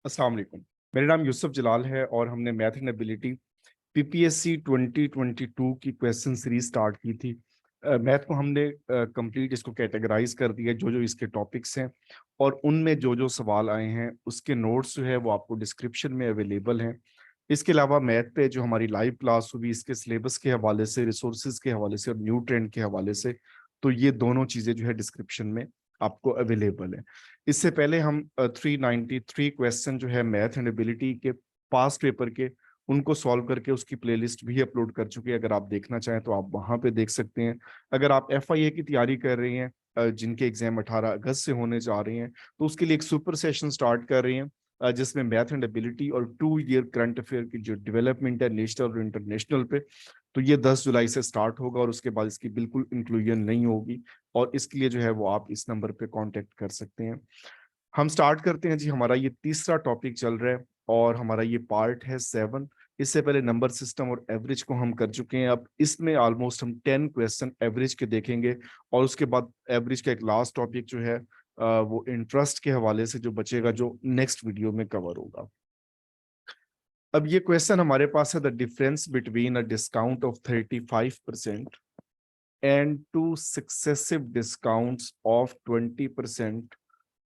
अस्सलाम वालेकुम। मेरा नाम यूसुफ जलाल है और हमने मैथ एंड एबिलिटी पीपीएससी 2022 की क्वेश्चन सीरीज स्टार्ट की थी। मैथ को हमने कंप्लीट इसको कैटेगराइज कर दिया, जो जो इसके टॉपिक्स हैं और उनमें जो जो सवाल आए हैं उसके नोट्स जो है वो आपको डिस्क्रिप्शन में अवेलेबल हैं। इसके अलावा मैथ पे जो हमारी लाइव क्लास हुई, इसके सिलेबस के हवाले से, रिसोर्सेज के हवाले से और न्यू ट्रेंड के हवाले से, तो ये दोनों चीज़ें जो है डिस्क्रिप्शन में आपको अवेलेबल है। इससे पहले हम 393 क्वेश्चन जो है मैथ एंड एबिलिटी के पास्ट पेपर के, उनको सॉल्व करके उसकी प्लेलिस्ट भी अपलोड कर चुके हैं। अगर आप देखना चाहें तो आप वहां पे देख सकते हैं। अगर आप एफआईए की तैयारी कर रहे हैं, जिनके एग्जाम 18 अगस्त से होने जा रहे हैं, तो उसके लिए एक सुपर सेशन स्टार्ट कर रहे हैं, जिसमें मैथ एंड एबिलिटी और 2 ईयर करंट अफेयर की जो डेवलपमेंट है नेशनल और इंटरनेशनल पे, तो ये 10 जुलाई से स्टार्ट होगा और उसके बाद इसकी बिल्कुल इंक्लूजन नहीं होगी। और इसके लिए जो है वो आप इस नंबर पे कांटेक्ट कर सकते हैं। हम स्टार्ट करते हैं जी। हमारा ये तीसरा टॉपिक चल रहा है और हमारा ये पार्ट है 7। इससे पहले नंबर सिस्टम और एवरेज को हम कर चुके हैं। अब इसमें ऑलमोस्ट हम 10 क्वेश्चन एवरेज के देखेंगे और उसके बाद एवरेज का एक लास्ट टॉपिक जो है वो इंटरेस्ट के हवाले से जो बचेगा, जो नेक्स्ट वीडियो में कवर होगा। अब ये क्वेश्चन हमारे पास है, the difference between a discount of 35% and two successive discounts of 20%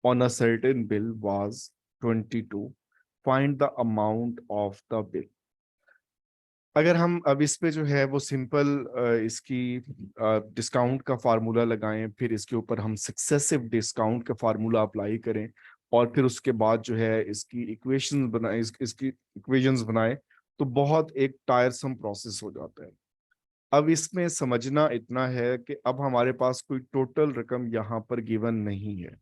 on a certain bill was 22. Find the amount of the bill. अगर हम अब इस पे जो है वो सिंपल इसकी डिस्काउंट का फार्मूला लगाएं, फिर इसके ऊपर हम सक्सेसिव डिस्काउंट का फार्मूला अप्लाई करें और फिर उसके बाद जो है इसकी इक्वेशन बनाए, इसकी इक्वेशंस बनाए, तो बहुत एक टायरसम प्रोसेस हो जाता है। अब इसमें समझना इतना है कि अब हमारे पास कोई टोटल रकम यहाँ पर गिवन नहीं है।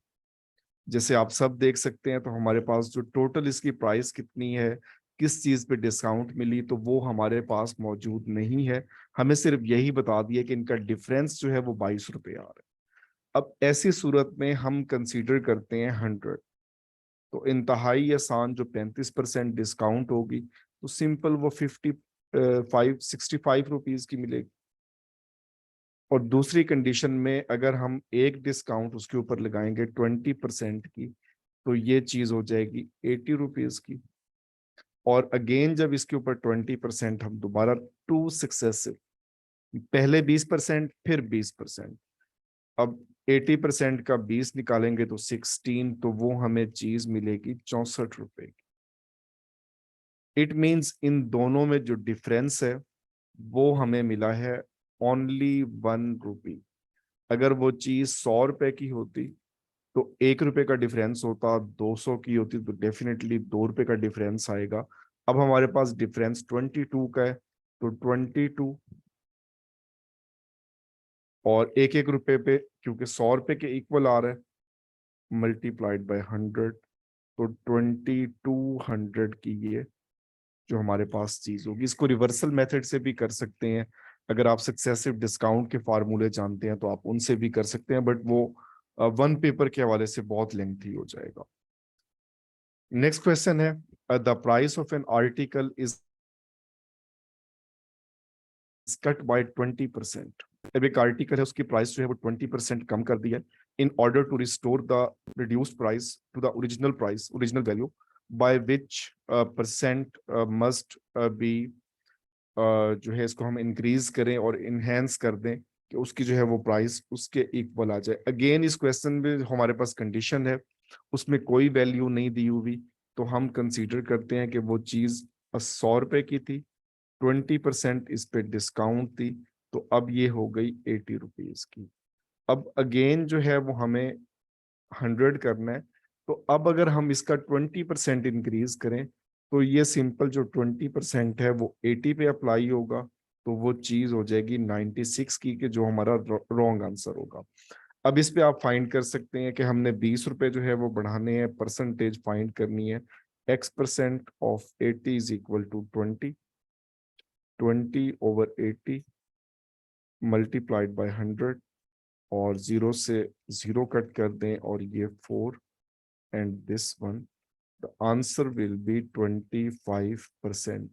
जैसे आप सब देख सकते हैं, तो हमारे पास जो टोटल इसकी प्राइस कितनी है, किस चीज पे डिस्काउंट मिली, तो वो हमारे पास मौजूद नहीं है। हमें सिर्फ यही बता दिया कि इनका डिफरेंस जो है वो 22 रुपये आ रहा है। अब ऐसी सूरत में हम कंसीडर करते हैं 100। तो इंतहाई आसान जो 35% डिस्काउंट होगी, तो सिंपल वो 65 की मिलेगी। और दूसरी कंडीशन में अगर हम एक डिस्काउंट उसके ऊपर लगाएंगे 20% की, तो ये चीज हो जाएगी 80 रुपीज की। और अगेन जब इसके ऊपर 20% हम दोबारा टू सक्सेसिव, पहले 20% फिर 20%, अब 80% का 20 निकालेंगे तो 16, तो वो हमें चीज मिलेगी 64 रुपए की। इट मीन्स इन दोनों में जो डिफरेंस है वो हमें मिला है ओनली 1 रुपी। अगर वो चीज 100 रुपए की होती तो 1 रुपए का डिफरेंस होता, 200 की होती तो डेफिनेटली 2 रुपए का डिफरेंस आएगा। अब हमारे पास डिफरेंस 22 का है, तो 22 और एक एक रुपए पे, क्योंकि 100 रुपए के इक्वल आ रहा है, मल्टीप्लाइड बाय 100, तो 2200 की ये जो हमारे पास चीज होगी। इसको रिवर्सल मेथड से भी कर सकते हैं। अगर आप सक्सेसिव डिस्काउंट के फार्मूले जानते हैं तो आप उनसे भी कर सकते हैं, बट वो वन पेपर के हवाले से बहुत लेंथी हो जाएगा। नेक्स्ट क्वेश्चन है, the price of an article is cut by 20%। अब एक आर्टिकल है, उसकी प्राइस जो है वो 20% कम कर दी है, in order to restore the reduced price to the original price, original value, by which percent must be, जो है इसको हम इंक्रीज करें और इनहेंस कर दें कि उसकी जो है वो प्राइस उसके इक्वल आ जाए। अगेन इस क्वेश्चन में हमारे पास कंडीशन है, उसमें कोई वैल्यू नहीं दी हुई, तो हम कंसीडर करते हैं कि वो चीज 100 रुपए की थी, 20% इस पे डिस्काउंट थी, तो अब ये हो गई 80 रुपीज की। अब अगेन जो है वो हमें 100 करना है, तो अब अगर हम इसका 20% इंक्रीज करें, तो ये सिंपल जो 20% है वो 80 पे अप्लाई होगा, तो वो चीज हो जाएगी 96 की, कि जो हमारा रॉन्ग आंसर होगा। अब इस पे आप फाइंड कर सकते हैं कि हमने 20 रुपए जो है वो बढ़ाने हैं, परसेंटेज फाइंड करनी है। X% of 80 is equal to 20/80 multiplied by 100, और 0 से 0 कट कर दें और ये 4 and this one, the answer will be 25%।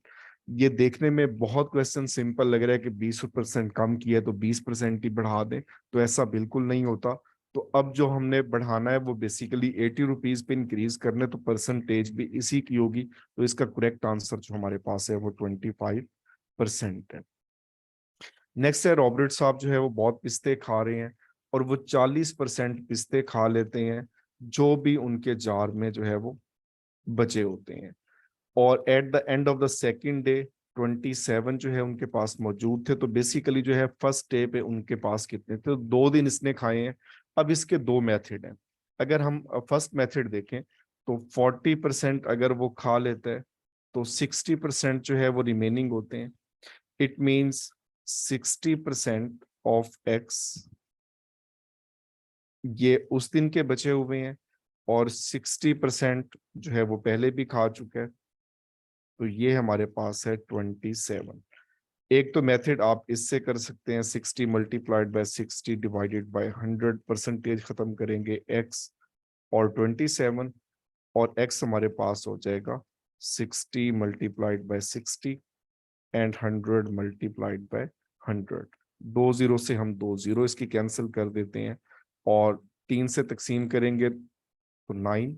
ये देखने में बहुत क्वेश्चन सिंपल लग रहा है कि 20% कम किया है तो 20% ही बढ़ा दें, तो ऐसा बिल्कुल नहीं होता। तो अब जो हमने बढ़ाना है वो बेसिकली 80 रुपीज पे इंक्रीज करने, तो परसेंटेज भी इसी की होगी। तो इसका करेक्ट आंसर जो हमारे पास है वो 25% है। नेक्स्ट है रॉबर्ट साहब जो है वो बहुत पिस्ते खा रहे हैं और वो 40% पिस्ते खा लेते हैं जो भी उनके जार में जो है वो बचे होते हैं। और at the end of the second day 27 जो है उनके पास मौजूद थे। तो बेसिकली जो है फर्स्ट डे पे उनके पास कितने थे, तो 2 दिन इसने खाए हैं। अब इसके दो मेथड हैं। अगर हम फर्स्ट मेथड देखें तो 40% अगर वो खा लेता है तो 60% जो है वो रिमेनिंग होते हैं। इट मीन्स 60% ऑफ एक्स ये उस दिन के बचे हुए हैं और 60% जो है वो पहले भी खा चुका है। तो ये हमारे पास है 27। एक तो मेथड आप इससे कर सकते हैं 60 multiplied bye 60 divided by 100, percentage खत्म करेंगे एक्स और 27, और एक्स हमारे पास हो जाएगा 60 multiplied bye 60 and 100 multiplied by 100। 2 zero से हम 2 जीरो इसकी कैंसिल कर देते हैं और 3 से तकसीम करेंगे तो 9,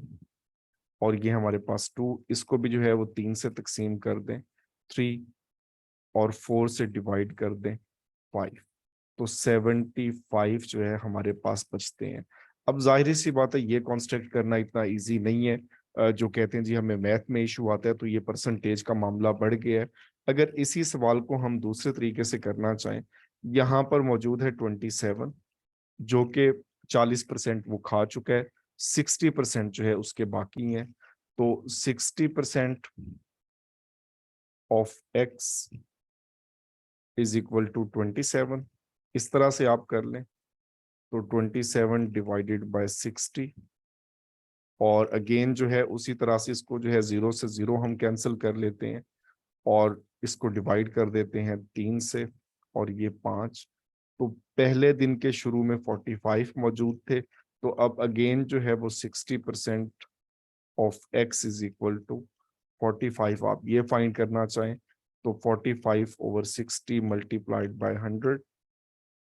और ये हमारे पास 2, इसको भी जो है वो 3 से तकसीम कर दें 3, और 4 से डिवाइड कर दें 5। तो 75 जो है हमारे पास बचते हैं। अब जाहिर सी बात है ये कॉन्स्ट्रक्ट करना इतना इजी नहीं है। जो कहते हैं जी हमें मैथ में इशू आता है, तो ये परसेंटेज का मामला बढ़ गया है। अगर इसी सवाल को हम दूसरे तरीके से करना चाहें, यहाँ पर मौजूद है 27 जो कि 40% वो खा चुका है, 60% जो है उसके बाकी हैं। तो 60% of X is equal to 27। इस तरह से आप कर लें तो 27 डिवाइडेड बाय 60, और अगेन जो है उसी तरह से इसको जो है 0 से 0 हम कैंसिल कर लेते हैं और इसको डिवाइड कर देते हैं 3 से, और ये 5। तो पहले दिन के शुरू में 45 मौजूद थे, तो अब अगेन जो है वो 60% of X is equal to 45। आप ये फाइंड करना चाहें तो 45/60 मल्टीप्लाइड बाय 100,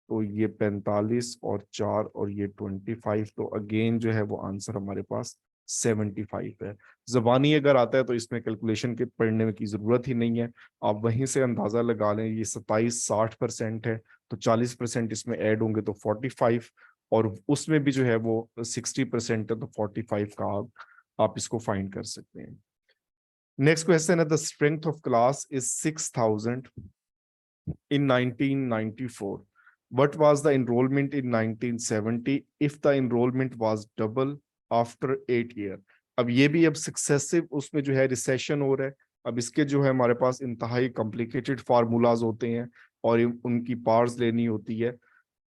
तो ये 45 और 4 और ये 25। तो अगेन जो है वो आंसर हमारे पास 75 है। जबानी अगर आता है तो इसमें कैलकुलेशन के पढ़ने की जरूरत ही नहीं है, आप वहीं से अंदाजा लगा लें। ये 27-60% है, तो 40% इसमें ऐड होंगे तो 45, और उसमें भी जो है वो 60% है तो 45 का आप इसको फाइंड कर सकते हैं। नेक्स्ट क्वेश्चन है the strength of class is 6000 in 1994. What was the enrollment in 1970 if the enrollment was double after 8 years? अब ये भी अब सक्सेसिव उसमें जो है रिसेशन हो रहा है। अब इसके जो है हमारे पास इंतहाई कॉम्प्लिकेटेड फार्मूलाज होते हैं और उनकी पार्ट्स लेनी होती है।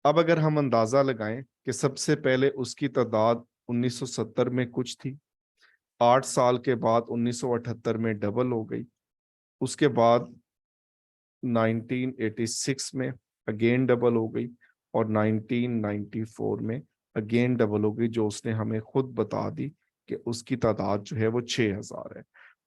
अब अगर हम अंदाजा लगाएं कि सबसे पहले उसकी तादाद 1970 में कुछ थी, 8 साल के बाद 1978 में डबल हो गई, उसके बाद 1986 में अगेन डबल हो गई, और 1994 में अगेन डबल हो गई, जो उसने हमें खुद बता दी कि उसकी तादाद जो है वो 6000 है।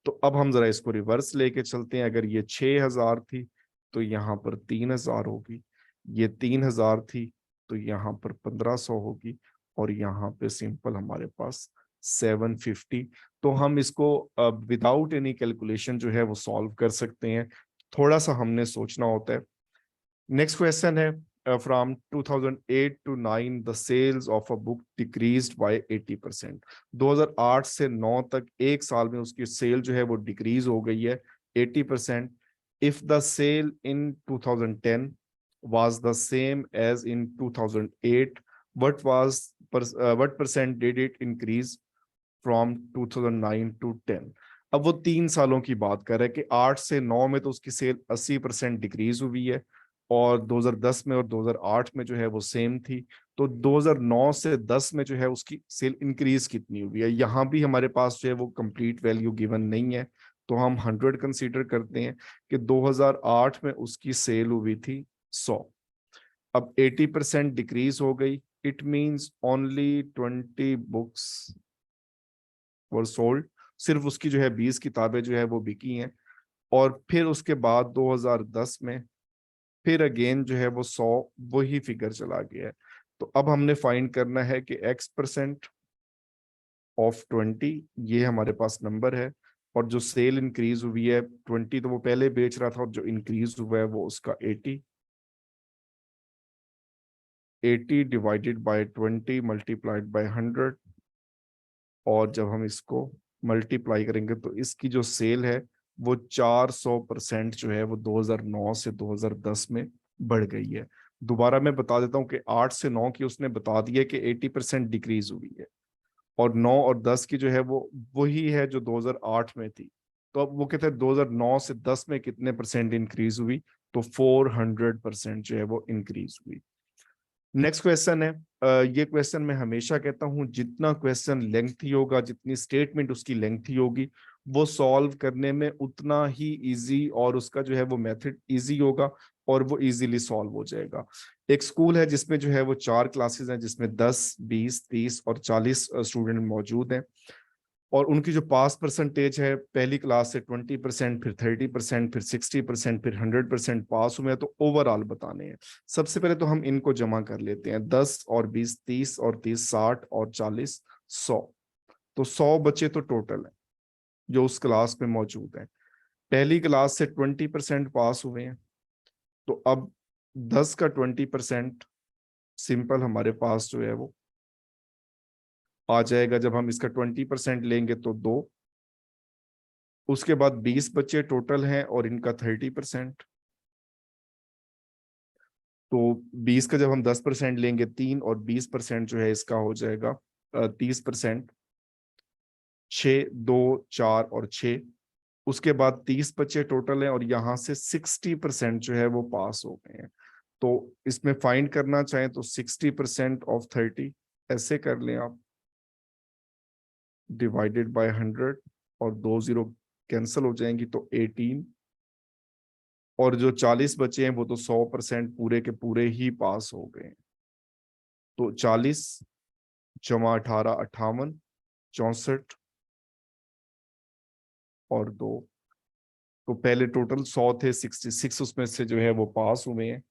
तो अब हम जरा इसको रिवर्स लेके चलते हैं। अगर ये 6000 थी तो यहाँ पर 3000 होगी, ये 3000 थी तो यहाँ पर 1500 होगी, और यहाँ पे सिंपल हमारे पास 750। तो हम इसको विदाउट एनी कैलकुलेशन जो है वो सॉल्व कर सकते हैं। थोड़ा सा हमने सोचना होता है। नेक्स्ट क्वेश्चन है from 2008 to 9 the sales of a book decreased by 80%। 2008 से 9 तक एक साल में उसकी सेल जो है वो डिक्रीज हो गई है 80%। If the sale in 2010 was the same as in 2008, what percent did it increase from 2009 to 10? अब वो 3 सालों की बात कर रहे हैं कि 8 से 9 में तो उसकी सेल 80% डिक्रीज हुई है, और 2010 में और 2008 में जो है वो सेम थी। तो 2009 से 10 में जो है उसकी सेल इंक्रीज कितनी हुई है, यहाँ भी हमारे पास जो है वो कंप्लीट वैल्यू गिवन नहीं है। तो हम 100 कंसीडर करते हैं कि 2008 में उसकी सेल हुई थी 100। अब 80% डिक्रीज हो गई, it means only 20 books were sold. सिर्फ उसकी जो है 20 किताबें जो है वो बिकी हैं। और फिर उसके बाद 2010 में फिर अगेन जो है वो 100 वही फिगर चला गया है। तो अब हमने फाइंड करना है कि x% ऑफ 20, ये हमारे पास नंबर है, और जो सेल इंक्रीज हुई है 20, तो वो पहले बेच रहा था, और जो इंक्रीज हुआ है वो उसका 80 डिवाइडेड बाय 20 मल्टीप्लाइड बाय 100, और जब हम इसको मल्टीप्लाई करेंगे तो इसकी जो सेल है वो 400% जो है वो 2009 से 2010 में बढ़ गई है। दोबारा मैं बता देता हूँ कि 8 से 9 की उसने बता दिया कि 80% डिक्रीज हुई है, और 9 और 10 की जो है वो वही है जो 2008 में थी। तो अब वो कहते हैं 2009 से 10 में कितने परसेंट इंक्रीज हुई, तो 400% जो है वो इंक्रीज हुई। नेक्स्ट क्वेश्चन है, ये क्वेश्चन मैं हमेशा कहता हूं, जितना क्वेश्चन लेंथी होगा, जितनी स्टेटमेंट उसकी लेंथी होगी, वो सॉल्व करने में उतना ही इजी, और उसका जो है वो मेथड इजी होगा, और वो इजीली सॉल्व हो जाएगा। एक स्कूल है जिसमें जो है वो 4 क्लासेस हैं, जिसमें 10, 20, 30 और 40 स्टूडेंट मौजूद हैं, और उनकी जो पास परसेंटेज है पहली क्लास से 20%, फिर 30%, फिर 60%, फिर 100% पास हुए हैं, तो ओवरऑल बताने हैं। सबसे पहले तो हम इनको जमा कर लेते हैं, 10 और 20, 30 और 30, 60 और 40, 100। तो 100 बच्चे तो टोटल है जो उस क्लास में मौजूद हैं। पहली क्लास से 20% पास हुए हैं, तो अब 10 का 20% सिंपल हमारे पास जो है वो आ जाएगा। जब हम इसका 20% लेंगे तो 2, उसके बाद 20 बच्चे टोटल हैं और इनका 30%, तो 20 का जब हम 10% लेंगे 3, और 20% जो है इसका हो जाएगा 30%, 6, 2, 4 और 6। उसके बाद 30 बच्चे टोटल हैं, और यहाँ से 60% जो है वो पास हो गए हैं। तो इसमें फाइंड करना चाहें तो 60% ऑफ 30 ऐसे कर लें आप, डिवाइडेड बाय 100, और 2 जीरो कैंसिल हो जाएंगी तो 18, और जो 40 बचे हैं वो तो 100% पूरे के पूरे ही पास हो गए। तो 40 जमा 18, 58, 64 और 2। तो पहले टोटल 100 थे, 66 उसमें से जो है वो पास हुए हैं।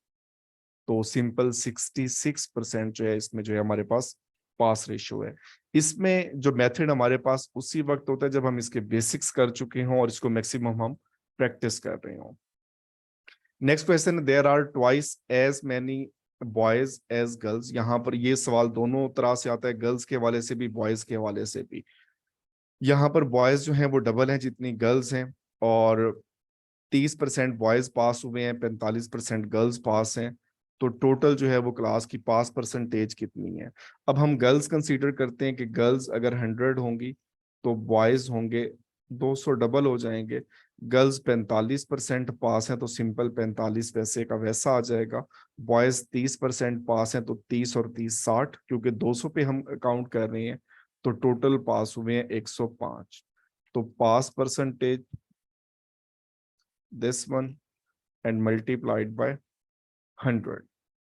तो सिंपल 66% जो है इसमें जो है हमारे पास पास रेशियो है। इसमें जो मेथड हमारे पास उसी वक्त होता है जब हम इसके बेसिक्स कर चुके हों और इसको मैक्सिमम हम प्रैक्टिस कर रहे हों। Next question, there are twice as many boys as girls. यहाँ पर ये सवाल दोनों तरह से आता है, गर्ल्स के हवाले से भी, बॉयज के हवाले से भी। यहाँ पर बॉयज जो हैं वो डबल हैं जितनी गर्ल्स हैं, और 30% बॉयज पास हुए हैं, 45% गर्ल्स पास हैं। तो टोटल जो है वो क्लास की पास परसेंटेज कितनी है। अब हम गर्ल्स कंसीडर करते हैं कि गर्ल्स अगर 100 होंगी तो बॉयज होंगे 200, डबल हो जाएंगे। गर्ल्स 45% पास हैं तो सिंपल 45 वैसे का वैसा आ जाएगा। बॉयज 30% पास हैं तो 30 और 30 60, क्योंकि 200 पे हम काउंट कर रहे हैं। तो टोटल पास हुए हैं 105। तो पास percentage this one and multiplied by 100।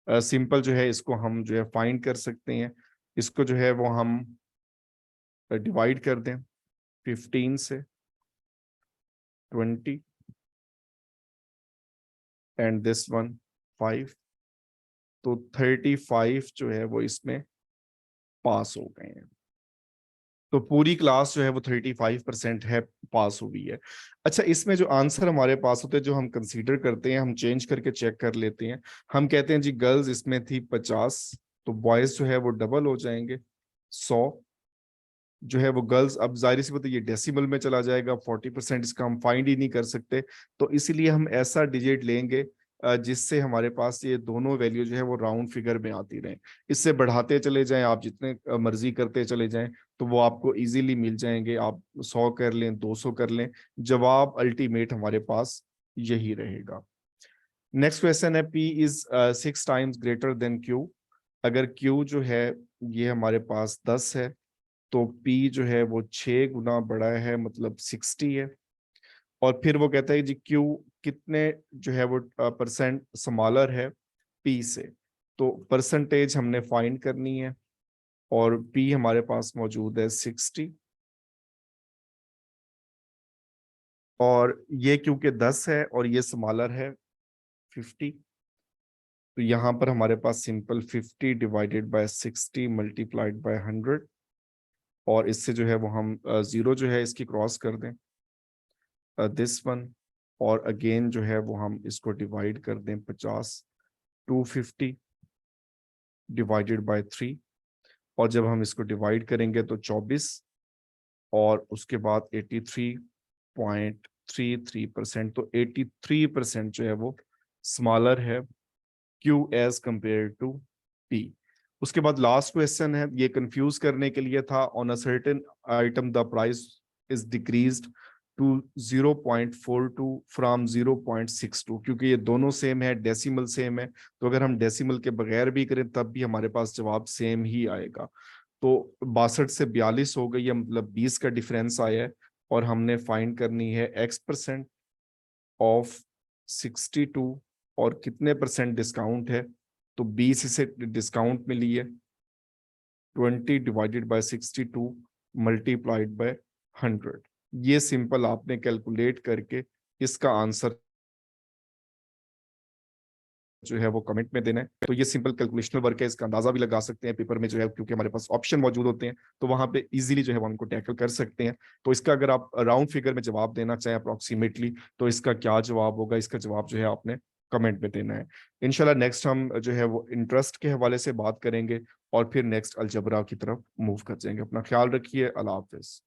Simple जो है इसको हम जो है फाइंड कर सकते हैं। इसको जो है वो हम डिवाइड कर दें 15 से, 20 एंड दिस वन 5, तो 35 जो है वो इसमें पास हो गए हैं। तो पूरी क्लास जो है वो 35% है पास हुई है। अच्छा, इसमें जो आंसर हमारे पास होते हैं जो हम कंसीडर करते हैं, हम चेंज करके चेक कर लेते हैं। हम कहते हैं जी गर्ल्स इसमें थी 50, तो बॉयज जो है वो डबल हो जाएंगे 100। जो है वो गर्ल्स, अब जाहिर सी बात है ये डेसिमल में चला जाएगा, 40% इसका हम फाइंड ही नहीं कर सकते। तो इसीलिए हम ऐसा डिजिट लेंगे जिससे हमारे पास ये दोनों वैल्यू जो है वो राउंड फिगर में आती रहे। इससे बढ़ाते चले जाएं आप, जितने मर्जी करते चले जाएं, तो वो आपको इजीली मिल जाएंगे। आप 100 कर लें, 200 कर लें, जवाब अल्टीमेट हमारे पास यही रहेगा। नेक्स्ट क्वेश्चन है, P is 6 times greater than Q। अगर Q जो है ये हमारे पास 10 है, तो P जो है वो 6 गुना बड़ा है, मतलब 60 है। और फिर वो कहता है जी Q कितने जो है वो परसेंट स्मॉलर है P से। तो परसेंटेज हमने फाइंड करनी है, और P हमारे पास मौजूद है 60, और ये क्योंकि 10 है और ये स्मॉलर है 50। तो यहाँ पर हमारे पास simple 50 divided by 60 multiplied by 100, और इससे जो है वो हम जीरो जो है इसकी क्रॉस कर दें दिस वन, और अगेन जो है वो हम इसको डिवाइड कर दें 50, 250 डिवाइडेड बाय 3, और जब हम इसको डिवाइड करेंगे तो 24, और उसके बाद 83.33%, तो 83% जो है वो स्मॉलर है Q as compared to P. उसके बाद लास्ट क्वेश्चन है, ये कंफ्यूज करने के लिए था, on a certain item the price is decreased to 0.42 from 0.62, क्योंकि ये दोनों सेम है, डेसिमल सेम है, तो अगर हम डेसिमल के बगैर भी करें तब भी हमारे पास जवाब सेम ही आएगा। तो 62 से 42 हो गई है, मतलब 20 का डिफरेंस आया है, और हमने फाइंड करनी है x% ऑफ 62, और कितने परसेंट डिस्काउंट है, तो 20 से डिस्काउंट मिली है, 20 डिवाइडेड बाय 62 मल्टीप्लाइड बाय 100। ये सिंपल आपने कैलकुलेट करके इसका आंसर जो है वो कमेंट में देना है। तो ये सिंपल कैलकुलेशनल वर्क है, इसका अंदाजा भी लगा सकते हैं पेपर में जो है, क्योंकि हमारे पास ऑप्शन मौजूद होते हैं, तो वहां पे इजीली जो है वो उनको टैकल कर सकते हैं। तो इसका अगर आप राउंड फिगर में जवाब देना चाहें अप्रोक्सीमेटली, तो इसका क्या जवाब होगा, इसका जवाब जो है आपने कमेंट में देना है। इंशाल्लाह नेक्स्ट हम जो है वो इंटरेस्ट के हवाले से बात करेंगे, और फिर नेक्स्ट अलजबरा की तरफ मूव कर जाएंगे। अपना ख्याल रखिए, अल्लाह हाफिज।